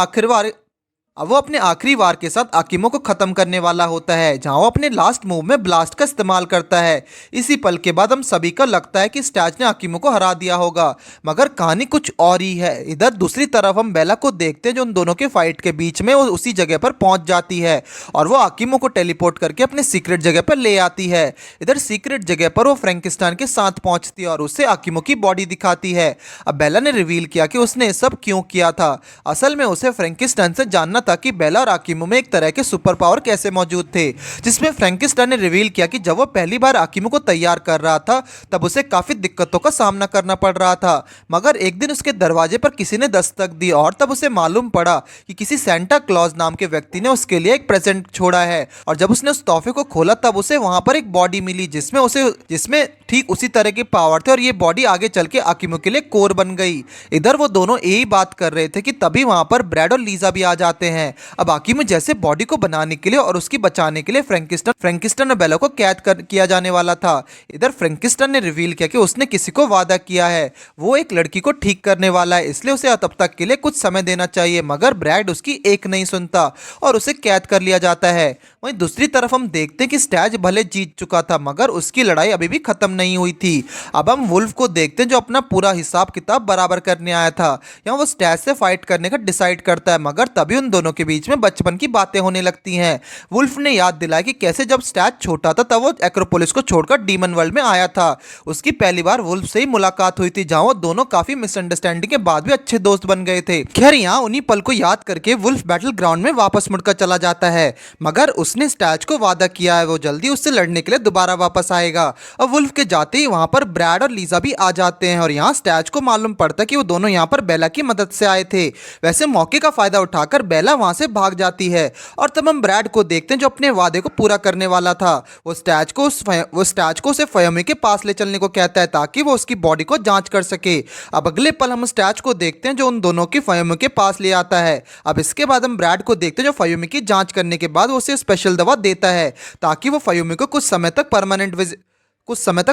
अब वो अपने आखिरी वार के साथ आकिमो को खत्म करने वाला होता है, जहां वो अपने लास्ट मूव में ब्लास्ट का इस्तेमाल करता है। इसी पल के बाद हम सभी को लगता है कि स्टैच ने आकिमो को हरा दिया होगा, मगर कहानी कुछ और ही है। इधर दूसरी तरफ हम बेला को देखते हैं, जो उन दोनों के फाइट के बीच में वो उसी जगह पर पहुंच जाती है और वो आकिमो को टेलीपोर्ट करके अपने सीक्रेट जगह पर ले आती है। इधर सीक्रेट जगह पर वो फ्रैंकिस्टाइन के साथ पहुंचती है और उसे आकिमो की बॉडी दिखाती है। अब बेला ने रिवील किया कि उसने ये सब क्यों किया था। असल में उसे फ्रैंकिस्टाइन से जानना था कि बेला और आकिमो में एक तरह के सुपर पावर कैसे मौजूद थे, जिसमें फ्रैंकिस्टाइन ने रिवील किया कि जब वो पहली बार आकिमो को तैयार कर रहा था तब उसे काफी दिक्कतों का सामना करना पड़ रहा था, मगर एक दिन उसके दरवाजे पर किसी ने दस्तक दी और तब उसे मालूम पड़ा कि किसी सेंटा क्लॉज नाम के व्यक्ति ने उसके लिए एक प्रेजेंट छोड़ा है। और जब उसने उस तोहफे को खोला तब उसे वहां पर एक बॉडी मिली जिसमें ठीक उसी तरह के पावर थे और ये बॉडी आगे चल के आकिमो के लिए कोर बन गई। इधर वो दोनों यही बात कर रहे थे कि तभी वहां पर ब्रैड और लीजा भी आ जाते हैं। अब आकिमो जैसे बॉडी को बनाने के लिए और उसकी बचाने के लिए फ्रैंकिस्टाइन और बेला को किया जाने वाला था। इधर फ्रैंकिस्टाइन ने रिवील किया कि उसने किसी को वादा किया है, वो एक लड़की को ठीक करने वाला है, इसलिए उसे तब तक के लिए कुछ समय देना चाहिए, मगर ब्रैड उसकी एक नहीं सुनता और उसे कैद कर लिया जाता है। वहीं दूसरी तरफ हम देखते हैं कि स्टैच भले जीत चुका था मगर उसकी लड़ाई अभी भी खत्म नहीं हुई थी। अब हम वुल्फ को देखते हैं, जो अपना पूरा हिसाब किताब बराबर करने आया था। यहाँ वो स्टैच से फाइट करने का डिसाइड करता है, मगर तभी उन दोनों के बीच में बचपन की बातें होने लगती हैं। वुल्फ ने याद दिलाया कि कैसे जब स्टैच छोटा था तब वो एक्रोपोलिस को छोड़कर डीमन वर्ल्ड में आया था। उसकी पहली बार वुल्फ से ही मुलाकात हुई थी, जहां वो दोनों काफी मिसअंडरस्टैंडिंग के बाद भी अच्छे दोस्त बन गए थे। खैर यहाँ उन्हीं पल को याद करके वुल्फ बैटल ग्राउंड में वापस मुड़कर चला जाता है, मगर उसने स्टैच को वादा किया है वो जल्दी उससे लड़ने के लिए दोबारा वापस आएगा। अब वुल्फ के जाते ही वहां पर ब्रैड और लीजा भी आ जाते हैं और यहाँ स्टैच को मालूम पड़ता है कि वो दोनों यहाँ पर बेला की मदद से आए थे। वैसे मौके का फायदा उठाकर बेला वहां से भाग जाती है और तब हम ब्रैड को देखते हैं, जो अपने वादे को पूरा करने वाला था। वो स्टैच को उसे फयोमी के पास ले चलने को कहता है ताकि वो उसकी बॉडी को जांच कर सके। अब अगले पल हम स्टैच को देखते हैं, जो उन दोनों की फयोमी के पास ले आता है। अब इसके बाद हम ब्रैड को देखते हैं, जो फयोमी की जांच करने के बाद वो उसे स्पेशल दवा देता है ताकि वो फयोमी को कुछ समय तक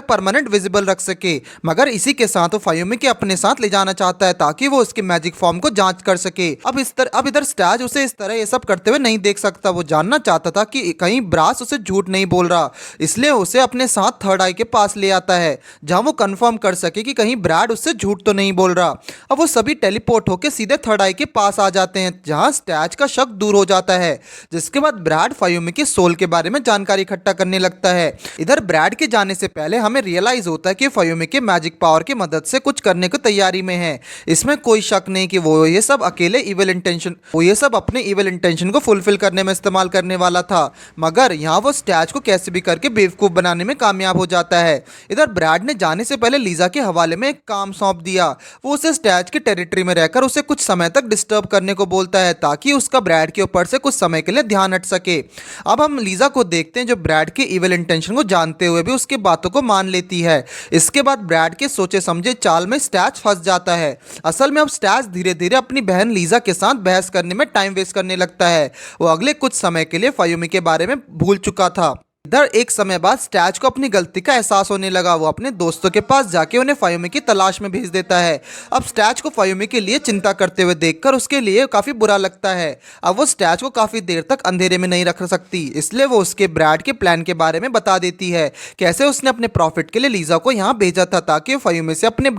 परमानेंट विजिबल रख सके, मगर इसी के साथ वो फयोमी के अपने साथ ले जाना चाहता है ताकि वो उसके मैजिक फॉर्म को जांच कर सके। अब इधर स्टैच उसे इस तरह ये सब करते हुए नहीं देख सकता। वो जानना चाहता था कि कहीं ब्रास उसे झूठ नहीं बोल रहा, इसलिए उसे अपने साथ थर्ड आई के पास ले आता है, जहां वो कंफर्म कर सके कि कहीं ब्रैड उससे झूठ तो नहीं बोल रहा। अब वो सभी टेलीपोर्ट होकर सीधे थर्ड आई के पास आ जाते हैं, जहां स्टैच का शक दूर हो जाता है, जिसके बाद ब्रैड फयोमी के सोल के बारे में जानकारी इकट्ठा करने लगता है। इधर ब्रैड के जाने से पहले हमें रियलाइज होता है कि फयोमी के मैजिक पावर की मदद से कुछ करने की तैयारी में है। इसमें कोई शक नहीं कि वो ये सब अपने इविल इंटेंशन को फुलफिल करने में इस्तेमाल करने वाला था, मगर यहाँ वो स्टैच को कैसे भी करके बेवकूफ बनाने में कामयाब हो जाता है। इधर ब्रैड ने जाने से पहले लीजा के हवाले में एक काम सौंप दिया। वो उसे स्टैच की टेरिटरी में रहकर उसे कुछ समय तक डिस्टर्ब करने को बोलता है ताकि उसका ब्रैड के ऊपर से कुछ समय के लिए ध्यान हट सके। अब हम लीजा को देखते हैं, जो ब्रैड के इविल इंटेंशन को जानते हुए भी उसके बातों को मान लेती है। इसके बाद ब्रैड के सोचे समझे चाल में स्टैच फंस जाता है। असल में अब स्टैच धीरे धीरे अपनी बहन लीजा के साथ बहस करने में टाइम वेस्ट करने लगता है। वो अगले कुछ समय के लिए फयोमी के बारे में भूल चुका था। इधर एक समय बाद स्टैच को अपनी गलती का एहसास होने लगा। वो अपने दोस्तों के पास जाके उन्हें फयोमी की तलाश में भेज देता है। अब स्टैच को फयोमी के लिए चिंता करते हुए देखकर उसके लिए काफ़ी बुरा लगता है। अब वो स्टैच को काफ़ी देर तक अंधेरे में नहीं रख सकती, इसलिए वो उसके ब्रैड के प्लान के बारे में बता देती है, कैसे उसने अपने प्रॉफिट के लिए लीजा को यहाँ भेजा था ताकि वो फयोमी से अपनी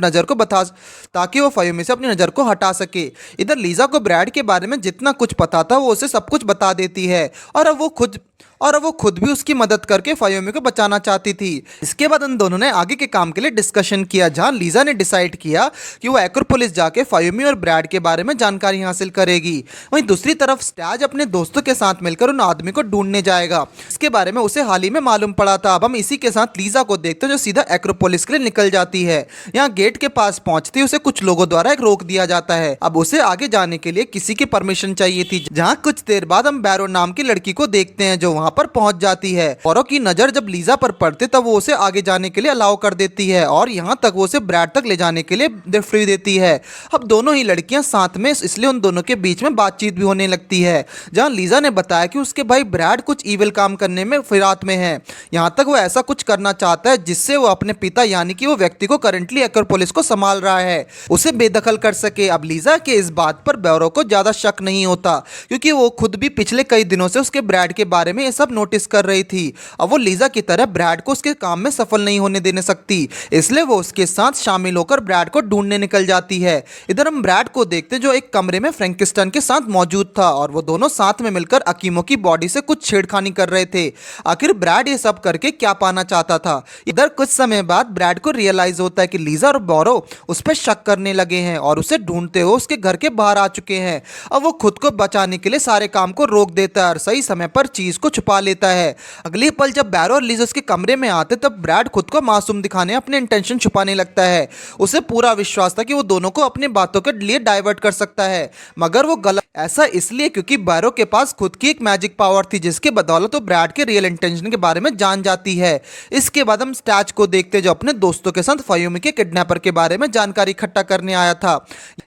नज़र को हटा सके। इधर लीजा को ब्रैड के बारे में जितना कुछ पता था वो उसे सब कुछ बता देती है और अब वो खुद भी उसकी मदद करके फयोमी को बचाना चाहती थी। इसके बाद उन दोनों ने आगे के काम के लिए डिस्कशन किया, जहां लीजा ने डिसाइड किया कि वो एक्रोपोलिस जाके फयोमी और ब्रैड के बारे में जानकारी हासिल करेगी। वहीं दूसरी तरफ स्टैच अपने दोस्तों के साथ मिलकर उन आदमी को ढूंढने जाएगा, इसके बारे में उसे हाल ही में मालूम पड़ा था। अब हम इसी के साथ लीजा को देखते हैं, जो सीधा एक्रोपोलिस के लिए निकल जाती है। यहाँ गेट के पास पहुंचती उसे कुछ लोगों द्वारा एक रोक दिया जाता है। अब उसे आगे जाने के लिए किसी की परमिशन चाहिए थी, जहाँ कुछ देर बाद हम बैरो नाम की लड़की को देखते हैं, जो वहाँ पर पहुँच जाती है। बोरो की नज़र जब लीजा पर पड़ती तब वो उसे आगे जाने के लिए अलाउ कर देती है और यहाँ तक वो उसे ब्रैड तक ले जाने के लिए फ्री देती है। अब दोनों ही लड़कियां साथ में, इसलिए उन दोनों के बीच में बातचीत भी होने लगती है, जहां लीजा ने बताया कि उसके भाई ब्रैड कुछ ईविल काम करने में फिरात में है। यहाँ तक वो ऐसा कुछ करना चाहता है जिससे वो अपने पिता यानी कि वो व्यक्ति को करंटली एक्रोपोलिस को संभाल रहा है उसे बेदखल कर सके। अब लीजा के इस बात पर बोरो को ज्यादा शक नहीं होता क्योंकि वो खुद भी पिछले कई दिनों से उसके ब्रैड के बारे में ये सब नोटिस कर रही थी। अब वो लीजा की तरह ब्रैड को उसके काम में सफल नहीं होने देने सकती, इसलिए वो उसके साथ शामिल होकर ब्रैड को ढूंढने निकल जाती है। इधर हम ब्रैड को देखते जो एक कमरे में फ्रैंकिस्टन के साथ मौजूद था और वो दोनों साथ में मिलकर अकीमो की बॉडी से कुछ छेड़खानी कर रहे थे। आखिर ब्रैड ये सब करके क्या पाना चाहता था। इधर कुछ समय बाद ब्रैड को रियलाइज होता है कि लीजा और बोरो उस पर शक करने लगे हैं और उसे ढूंढते हुए उसके घर के बाहर आ चुके हैं। अब वो खुद को बचाने के लिए सारे काम को रोक देता है और सही समय पर चीज को छुपा लेता है। अगले पल जब बोरो और लीजा उसके कमरे में आते तब ब्रैड खुद को मासूम दिखाने अपने इंटेंशन छुपाने लगता है। उसे पूरा विश्वास था कि वो दोनों को अपनी बातों के लिए डाइवर्ट कर सकता है, मगर वो गलत। ऐसा इसलिए क्योंकि बोरो के पास खुद की एक मैजिक पावर थी जिसके बदौलत वो ब्रैड के रियल इंटेंशन के बारे में जान जाती है। इसके बाद हम स्टैच को देखते जो अपने दोस्तों के साथ फायुमी के किडनैपर के बारे में जानकारी इकट्ठा करने आया था।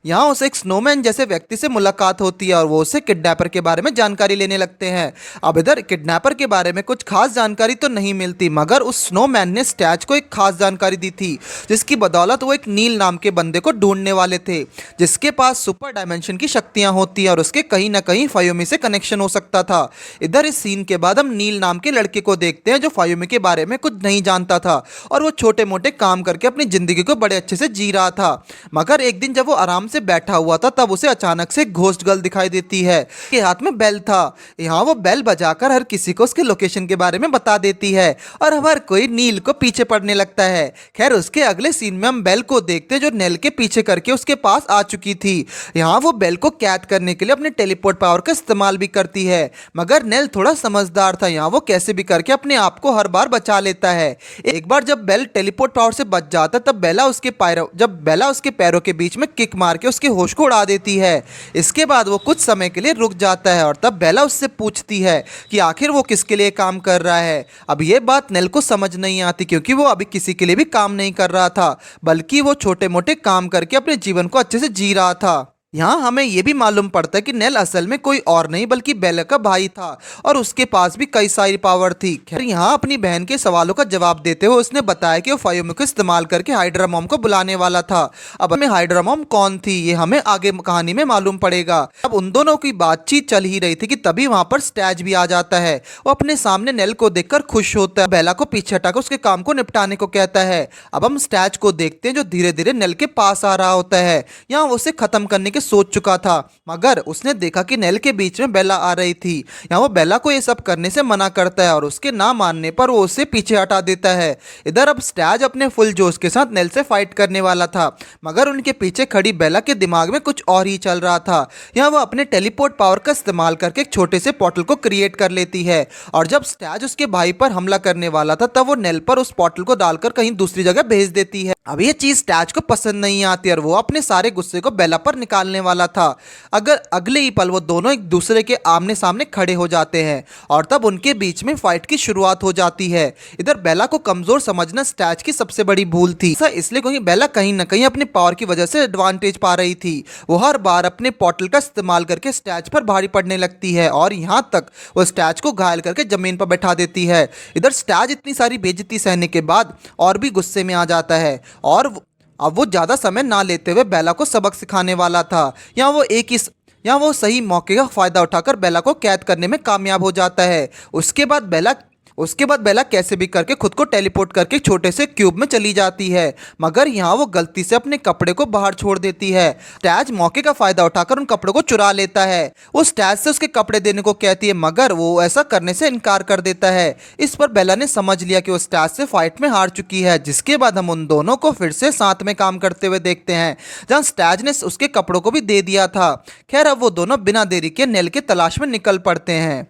यहाँ उसे एक स्नोमैन जैसे व्यक्ति से मुलाकात होती है और वो उसे किडनैपर के बारे में जानकारी लेने लगते हैं। अब इधर किडनैपर के बारे में कुछ खास जानकारी तो नहीं मिलती, मगर उस स्नोमैन ने स्टैच को एक खास जानकारी दी थी जिसकी बदौलत वो एक नील नाम के बंदे को ढूंढने वाले थे जिसके पास सुपर डायमेंशन की शक्तियां होती है और उसके कहीं ना कहीं फायुमी से कनेक्शन हो सकता था। इधर इस सीन के बाद हम नील नाम के लड़के को देखते हैं जो फायुमी के बारे में कुछ नहीं जानता था और वो छोटे मोटे काम करके अपनी जिंदगी को बड़े अच्छे से जी रहा था। मगर एक दिन जब वो आराम से बैठा हुआ था तब उसे अचानक से घोस्ट गर्ल दिखाई देती है। उसके हाथ में बेल था। यहाँ वो बेल बजाकर हर किसी को उसके लोकेशन के बारे में बता देती है और हर कोई नील को पीछे पड़ने लगता है। खैर उसके अगले सीन में हम बेल को देखते जो नेल के पीछे करके उसके पास आ चुकी थी। यहाँ वो बेल को कैद करने के लिए अपने टेलीपोर्ट पावर का इस्तेमाल भी करती है, मगर नेल थोड़ा समझदार था। यहाँ वो कैसे भी करके अपने आप को हर बार बचा लेता है। एक बार जब बेल टेलीपोर्ट पावर से बच जाता तब बेला उसके पैरों के बीच में किक मार के उसके होश को उड़ा देती है। इसके बाद वो कुछ समय के लिए रुक जाता है और तब बेला उससे पूछती है कि आखिर वो किसके लिए काम कर रहा है। अब ये बात नेल को समझ नहीं आती क्योंकि वो अभी किसी के लिए भी काम नहीं कर रहा था, बल्कि वो छोटे मोटे काम करके अपने जीवन को अच्छे से जी रहा था। यहाँ हमें यह भी मालूम पड़ता है कि नेल असल में कोई और नहीं बल्कि बेला का भाई था और उसके पास भी कई सारी पावर थी। खैर यहाँ अपनी बहन के सवालों का जवाब देते हुए उसने बताया कि वो फायुमी को इस्तेमाल करके हाइड्रा मॉम को बुलाने वाला था। अब हमें हाइड्रा मॉम कौन थी ये हमें आगे कहानी में मालूम पड़ेगा। अब उन दोनों की बातचीत चल ही रही थी कि तभी वहां पर स्टैच भी आ जाता है। वो अपने सामने नेल को देखकर खुश होता है, बेला को पीछे हटाकर उसके काम को निपटाने को कहता है। अब हम स्टैच को देखते हैं जो धीरे धीरे नेल के पास आ रहा होता है। यहाँ उसे खत्म करने के सोच चुका था, मगर उसने देखा कि नेल के बीच में बेला आ रही थी। यहाँ वो बेला को ये सब करने से मना करता है और उसके ना मानने पर वो उसे पीछे हटा देता है। इधर अब स्टैच अपने फुल जोश के साथ नेल से फाइट करने वाला था, मगर उनके पीछे खड़ी बेला के दिमाग में कुछ और ही चल रहा था। यहाँ वो अपने टेलीपोर्ट पावर का इस्तेमाल करके एक छोटे से पोर्टल को क्रिएट कर लेती है और जब स्टैच उसके भाई पर हमला करने वाला था तब वो नेल पर उस पोर्टल को डालकर कहीं दूसरी जगह भेज देती है। अब ये चीज स्टैच को पसंद नहीं आती और वो अपने सारे गुस्से को बेला पर निकालने वाला था। अगर अगले ही पल वो दोनों एक दूसरे के आमने सामने खड़े हो जाते हैं और तब उनके बीच में फाइट की शुरुआत हो जाती है। इधर बेला को कमजोर समझना स्टैच की सबसे बड़ी भूल थी, ऐसा इसलिए क्योंकि बेला कहीं ना कहीं अपने पावर की वजह से एडवांटेज पा रही थी। वो हर बार अपने पोर्टल का इस्तेमाल करके स्टैच पर भारी पड़ने लगती है और यहाँ तक वो स्टैच को घायल करके जमीन पर बैठा देती है। इधर स्टैच इतनी सारी बेइज्जती सहने के बाद और भी गुस्से में आ जाता है और अब वो ज़्यादा समय ना लेते हुए बेला को सबक सिखाने वाला था। यहाँ वो सही मौके का फ़ायदा उठाकर बेला को कैद करने में कामयाब हो जाता है। उसके बाद बेला कैसे भी करके खुद को टेलीपोर्ट करके छोटे से क्यूब में चली जाती है, मगर यहाँ वो गलती से अपने कपड़े को बाहर छोड़ देती है। स्टैच मौके का फ़ायदा उठाकर उन कपड़ों को चुरा लेता है। वो स्टैच से उसके कपड़े देने को कहती है, मगर वो ऐसा करने से इनकार कर देता है। इस पर बेला ने समझ लिया कि वो स्टैच से फाइट में हार चुकी है, जिसके बाद हम उन दोनों को फिर से साथ में काम करते हुए देखते हैं जहाँ स्टैच ने उसके कपड़ों को भी दे दिया था। खैर अब वो दोनों बिना देरी के नेल के तलाश में निकल पड़ते हैं।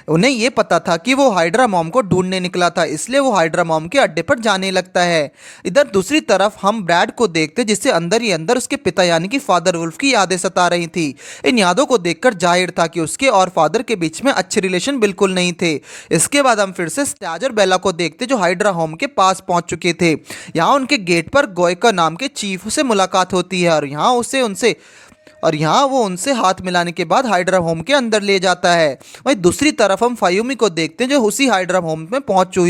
उन्हें ये पता था कि वो हाइड्रा मॉम को ढूंढने निकला था, इसलिए वो हाइड्रा मॉम के अड्डे पर जाने लगता है। इधर दूसरी तरफ हम ब्रैड को देखते जिससे अंदर ही अंदर उसके पिता यानी कि फादर वुल्फ की यादें सता रही थी। इन यादों को देखकर जाहिर था कि उसके और फादर के बीच में अच्छे रिलेशन बिल्कुल नहीं थे। इसके बाद हम फिर से स्टैज और बेला को देखते जो हाइड्रा होम के पास पहुंच चुके थे। यहाँ उनके गेट पर गोयका नाम के चीफ से मुलाकात होती है और यहाँ वो उनसे हाथ मिलाने के बाद हाइड्रा होम के अंदर ले जाता है। वहीं दूसरी तरफ हम फायुमी को देखते हैं जो उसी हाइड्रा होम में पहुंची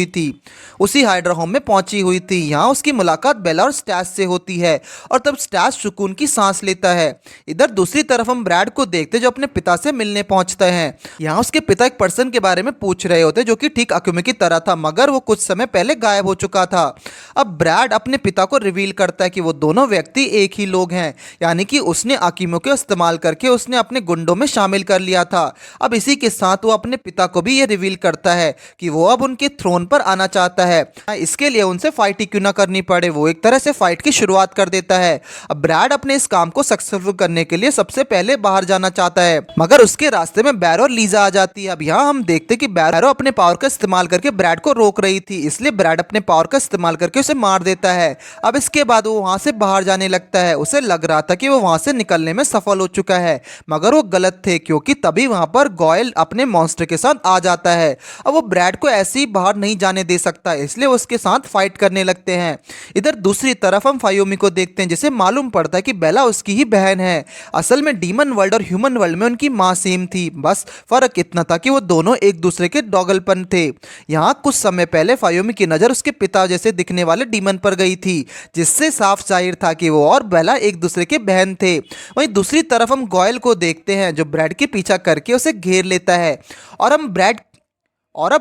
हुई थी। यहाँ उसकी मुलाकात बेला और स्टैश से होती है और तब स्टैश सुकून की सांस लेता है। इधर दूसरी तरफ हम ब्रैड को देखते हैं जो अपने पिता से मिलने पहुंचते हैं। यहाँ उसके पिता एक पर्सन के बारे में पूछ रहे होते जो कि ठीक अक्यूमी की तरह था, मगर वो कुछ समय पहले गायब हो चुका था। अब ब्रैड अपने पिता को रिवील करता है कि वो दोनों व्यक्ति एक ही लोग हैं, यानी कि उसने अकीमो के इस्तेमाल करके उसने अपने गुंडों में शामिल कर लिया था। अब इसी के साथ वो अपने पिता को भी ये रिवील करता है कि वो अब उनके थ्रोन पर आना चाहता है। इसके लिए उनसे फाइट ही क्यों ना करनी पड़े, वो एक तरह से फाइट की शुरुआत कर देता है। अब ब्रैड अपने इस काम को सक्सेसफुल करने के लिए सबसे पहले बाहर जाना चाहता है, मगर उसके रास्ते में बैरो और लीजा आ जाती है। अब यहाँ हम देखते कि बैरो अपने पावर का इस्तेमाल करके ब्रैड को रोक रही थी, इसलिए ब्रैड अपने पावर का इस्तेमाल करके उसे मार देता है। अब इसके बाद वो वहां से बाहर जाने लगता है। उसे लग रहा था कि वो वहां से निकलने में सफल हो चुका है, मगर वो गलत थे क्योंकि तभी वहां पर गोयल अपने मॉन्स्टर के साथ आ जाता है। अब वो ब्रैड को ऐसे ही बाहर नहीं जाने दे सकता, इसलिए उसके साथ फाइट करने लगते हैं। इधर दूसरी तरफ हम फायुमी को देखते हैं जिसे मालूम पड़ता है कि बेला उसकी ही बहन है। असल में डीमन वर्ल्ड और ह्यूमन वर्ल्ड में उनकी माँ सेम थी, बस फर्क इतना था कि वो दोनों एक दूसरे के डॉगलपन थे। यहाँ कुछ समय पहले फायुमी की नज़र उसके पिता जैसे दिखने वाले डीमन पर गई थी, जिससे साफ जाहिर था कि वो और बेला एक दूसरे के बहन थे। वहीं दूसरी तरफ हम गोयल को देखते हैं जो ब्रैड के पीछा करके उसे घेर लेता है और अब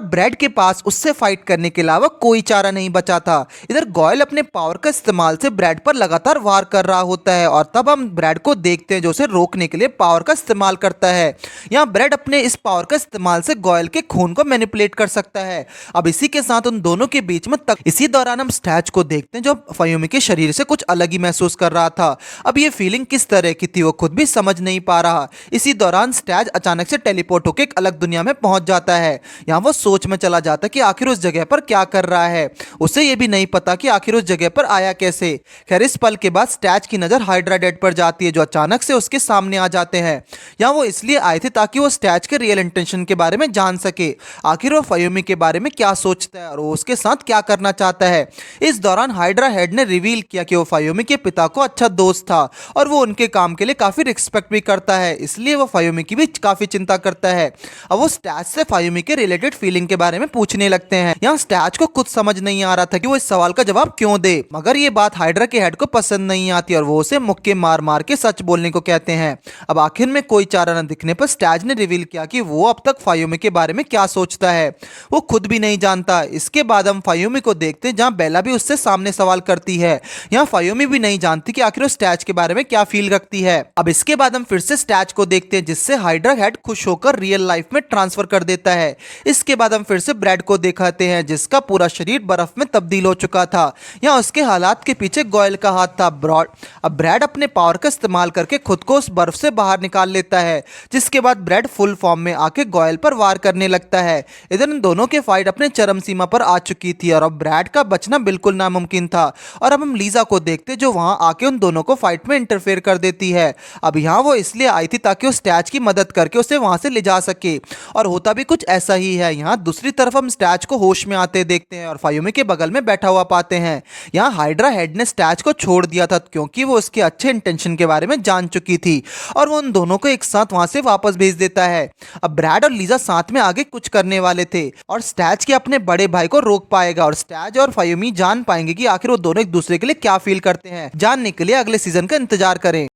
ब्रैड के पास उससे फाइट करने के अलावा कोई चारा नहीं बचा था। इधर गोयल अपने पावर का इस्तेमाल से ब्रैड पर लगातार वार कर रहा होता है और तब हम ब्रैड को देखते हैं जो उसे रोकने के लिए पावर का इस्तेमाल करता है। यहाँ ब्रैड अपने इस पावर का इस्तेमाल से गोयल के खून को मैनिपुलेट कर सकता है। अब इसी के साथ उन दोनों के बीच में इसी दौरान हम स्टैच को देखते हैं जो फायुमी के शरीर से कुछ अलग ही महसूस कर रहा था। अब ये फीलिंग किस तरह की थी वो खुद भी समझ नहीं पा रहा। इसी दौरान स्टैच अचानक से टेलीपोर्ट होकर एक अलग दुनिया में पहुंच जाता है। यहाँ वो सोच में चला जाता कि आखिर उस जगह पर क्या कर रहा है। उसे ये भी नहीं पता कि आखिर उस जगह पर आया कैसे। खैर इस पल के बाद स्टैच की नजर हाइड्रा डेड पर जाती है जो अचानक से उसके सामने आ जाते हैं। यहाँ वो इसलिए आए थे ताकि वो स्टैच के रियल इंटेंशन के बारे में जान सके, आखिर वो फायुमी के बारे में क्या सोचता है और वो उसके साथ क्या करना चाहता है। इस दौरान हाइड्रा हेड ने रिवील किया कि वो फायुमी के पिता को अच्छा दोस्त था और वो उनके काम के लिए काफी रिस्पेक्ट भी करता है, इसलिए वो फायुमी की भी काफी चिंता करता है। अब वो स्टैच से फायुमी के रिलेटेड फीलिंग के बारे में पूछने लगते हैं। यहाँ स्टैच को कुछ समझ नहीं आ रहा था कि वो इस सवाल का जवाब क्यों दे, मगर ये बात हाइड्रा के हेड को पसंद नहीं आती और वो उसे मुक्के मार मार के सच बोलने को कहते हैं। अब आखिर में कोई चारा न दिखने पर स्टैच ने रिवील किया कि वो अब तक फायुमी के बारे में क्या सोचता है वो खुद भी नहीं जानता। इसके बाद हम फायुमी को देखते हैं जहाँ बेला भी उससे सामने सवाल करती है। यहाँ फायुमी भी नहीं जानती कि आखिर वो स्टैच के बारे में क्या फील रखती है। अब इसके बाद हम फिर से स्टैच को देखते हैं जिससे हाइड्रा हेड खुश होकर रियल लाइफ में ट्रांसफर कर देता है। इसके बाद हम फिर से ब्रैड को दिखाते हैं जिसका पूरा शरीर बर्फ में तब्दील हो चुका था। यहाँ उसके हालात के पीछे गोयल का हाथ था। अब ब्रैड अपने पावर का इस्तेमाल करके खुद को उस बर्फ से बाहर निकाल लेता है, जिसके बाद ब्रैड फुल फॉर्म में आके गोयल पर वार करने लगता है। इधर इन दोनों के फाइट अपने चरम सीमा पर आ चुकी थी और अब ब्रैड का बचना बिल्कुल नामुमकिन था। और अब हम लीजा को देखते जो वहां आके उन दोनों को फाइट में इंटरफेयर कर देती है। अब यहाँ वो इसलिए आई थी ताकि उस स्टैच की मदद करके उसे वहां से ले जा सके और होता भी कुछ ऐसा ही है। यहाँ दूसरी तरफ हम स्टैच को होश में आते देखते हैं और फायुमी के बगल में बैठा हुआ पाते हैं। यहाँ हाइड्रा हेड ने स्टैच को छोड़ दिया था क्योंकि वो उसके अच्छे इंटेंशन के बारे में जान चुकी थी और वो उन दोनों को एक साथ वहां से वापस भेज देता है। अब ब्रैड और लीजा साथ में आगे कुछ करने वाले थे और स्टैच के अपने बड़े भाई को रोक पाएगा और स्टैच और फायुमी जान पाएंगे कि आखिर वो दोनों एक दूसरे के लिए क्या फील करते हैं। जानने के लिए अगले सीजन का इंतजार करें।